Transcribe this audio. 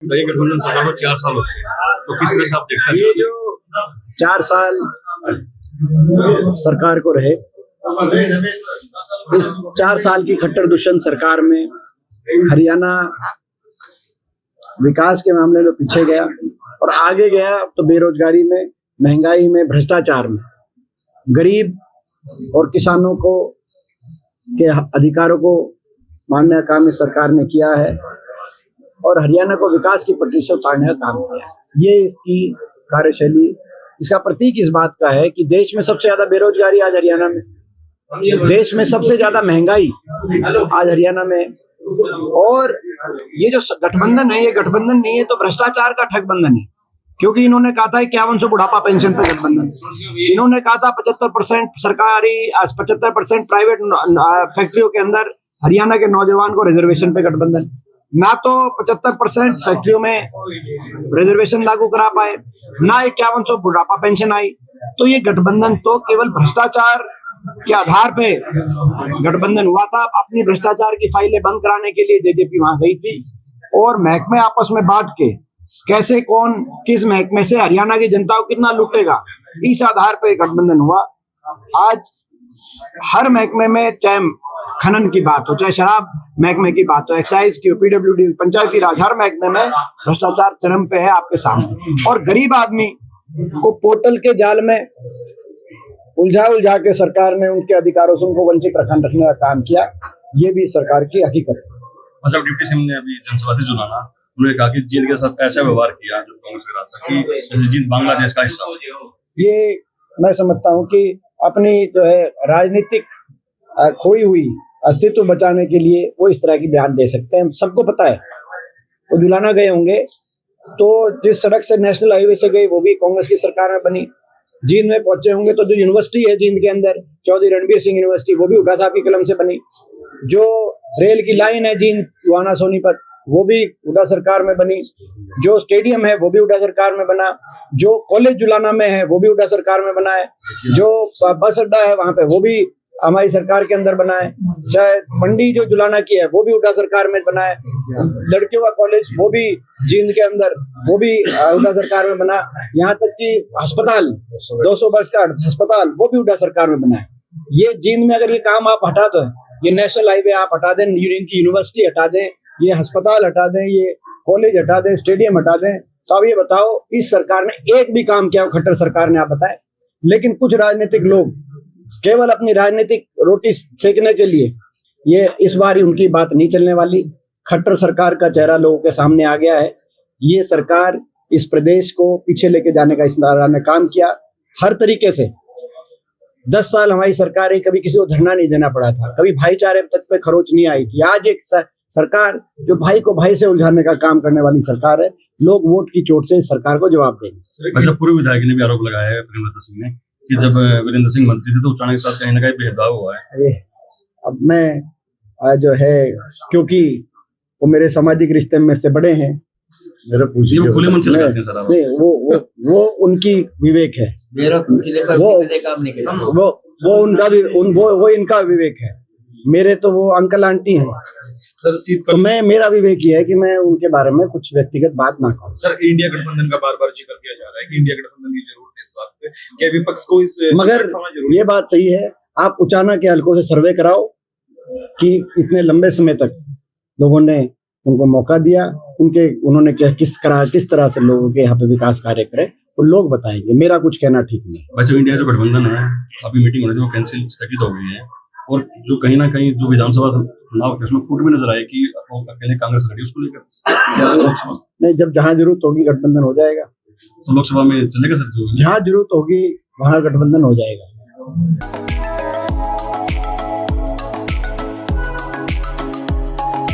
ये गठबंधन सरकार को 4 साल हो चुके हैं, तो किस तरह से आप देखते हैं ये जो 4 साल सरकार को रहे, इस 4 साल की खट्टर दुष्यंत सरकार में हरियाणा विकास के मामले में पीछे गया और आगे गया तो बेरोजगारी में, महंगाई में, भ्रष्टाचार में। गरीब और किसानों को के अधिकारों को मानने का काम इस सरकार ने किया है और हरियाणा को विकास की पटरी से उतारने का काम किया है। ये इसकी कार्यशैली, इसका प्रतीक इस बात का है कि देश में सबसे ज्यादा बेरोजगारी आज हरियाणा में, देश में सबसे ज्यादा महंगाई आज हरियाणा में, और ये जो गठबंधन है, ये गठबंधन नहीं है तो भ्रष्टाचार का ठगबंधन है। क्योंकि इन्होंने कहा था 5100 बुढ़ापा पेंशन पे गठबंधन, इन्होंने कहा था 75% सरकारी, 75% प्राइवेट फैक्ट्रियों के अंदर हरियाणा के नौजवान को रिजर्वेशन पे गठबंधन, ना तो 75% फैक्ट्रियों में रिजर्वेशन लागू करा पाए, ना 5100 बुढ़ापा पेंशन आई। तो ये गठबंधन तो केवल भ्रष्टाचार के आधार पे गठबंधन हुआ था। अपनी भ्रष्टाचार की फाइलें बंद कराने के लिए जेजेपी वहां गई थी और महकमे आपस में बांट के कैसे कौन किस महकमे से हरियाणा की जनता को कितना लूटेगा, इस आधार पे गठबंधन हुआ। आज हर महकमे में, चाहे खनन की बात हो, चाहे शराब महकमे की बात हो, एक्साइज की, पीडब्ल्यूडी, पंचायती राज, हर महकमे में भ्रष्टाचार चरम पे है आपके सामने। और गरीब आदमी को पोर्टल के जाल में उलझा के सरकार ने उनके अधिकारों से उनको वंचित रखने का काम किया। ये भी सरकार की हकीकत है। अच्छा, डिप्टी सिंह ने अभी जनसभा से जुलाना, उन्होंने कहा कि जींद के साथ ऐसा व्यवहार किया जो कांग्रेस के रास्ता कि जैसे जींद बांग्लादेश का हिस्सा हो। ये मैं समझता हूँ कि अपनी जो है राजनीतिक खोई हुई अस्तित्व बचाने के लिए वो इस तरह की बयान दे सकते हैं। सबको पता है वो जुलाना गए होंगे तो जिस सड़क से नेशनल हाईवे से गए वो भी कांग्रेस की सरकार में बनी। जींद में पहुंचे होंगे तो जो यूनिवर्सिटी है जींद के अंदर, चौधरी रणबीर सिंह यूनिवर्सिटी, वो भी हुड्डा साहब की कलम से बनी। जो रेल की लाइन है जींद गुआना सोनीपत, वो भी हुड्डा सरकार में बनी। जो स्टेडियम है वो भी हुड्डा सरकार में बना। जो कॉलेज जुलाना में है वो भी हुड्डा सरकार में बना है। जो बस अड्डा है वहां पे वो भी हमारी सरकार के अंदर बना है। चाहे मंडी जो जुलाना की है वो भी हुड्डा सरकार में बना है। लड़कियों का कॉलेज वो भी जींद के अंदर, वो भी हुड्डा सरकार में बना। यहाँ तक कि अस्पताल, 200 वर्ष का अस्पताल, वो भी हुड्डा सरकार में बना है। ये जींद में अगर ये काम आप हटा दो, ये नेशनल हाईवे आप हटा दें, इनकी यूनिवर्सिटी हटा दें, ये अस्पताल हटा दें, ये कॉलेज हटा दें, स्टेडियम हटा दें, तो अब ये बताओ इस सरकार ने एक भी काम किया खट्टर सरकार ने, आप बताएं। लेकिन कुछ राजनीतिक लोग केवल अपनी राजनीतिक रोटी सेकने के लिए, ये इस बार ही उनकी बात नहीं चलने वाली। खट्टर सरकार का चेहरा लोगों के सामने आ गया है। ये सरकार इस प्रदेश को पीछे लेके जाने का इस सरकार ने काम किया हर तरीके से। 10 साल हमारी सरकार है, कभी किसी को धरना नहीं देना पड़ा था, कभी भाईचारे तक पे खरोच नहीं आई थी। आज एक सरकार जो भाई को भाई से उलझाने का काम करने वाली सरकार है। लोग वोट की चोट से इस सरकार को जवाब देंगे। अच्छा, पूर्व विधायक ने भी आरोप लगाया है प्रेमलता सिंह ने कि जब वीरेंद्र सिंह मंत्री थे तो उच्चारण के साथ कहीं ना कहीं भेदभाव हुआ है। अब मैं जो है, क्योंकि वो मेरे सामाजिक रिश्ते में मेरे से बड़े हैं, मेरा खुले मन से लगाते हैं सर। नहीं, वो उनकी विवेक है, वो उनका भी वो इनका विवेक है। मेरे तो वो अंकल आंटी हैं सर। तो मेरा विवेक ये है कि मैं उनके बारे में कुछ व्यक्तिगत बात ना कहूं। सर, इंडिया गठबंधन का बार बार जिक्र किया जा रहा है कि इंडिया गठबंधन की जरूरत है इस वक्त, क्या विपक्ष को इस, मगर ये बात सही है, आप उचाना के हलकों से सर्वे कराओ कि इतने लंबे समय तक लोगों ने उनको मौका दिया, उन्होंने किस तरह से लोगों के यहाँ पे विकास कार्य करे, वो लोग बताएंगे। मेरा कुछ कहना ठीक नहीं। वैसे इंडिया जो गठबंधन है, अभी मीटिंग होनी थी, वो कैंसिल, स्थगित हो गई है। और जो कहीं ना कहीं जो विधानसभा चुनाव है उसमें फूट भी नजर आए कि अकेले कांग्रेस लड़ी, उसको लेकर नहीं, जब जहां जरूरत होगी गठबंधन हो जाएगा। तो लोकसभा में चलेगा सर? जहां जरूरत होगी वहां गठबंधन हो जाएगा।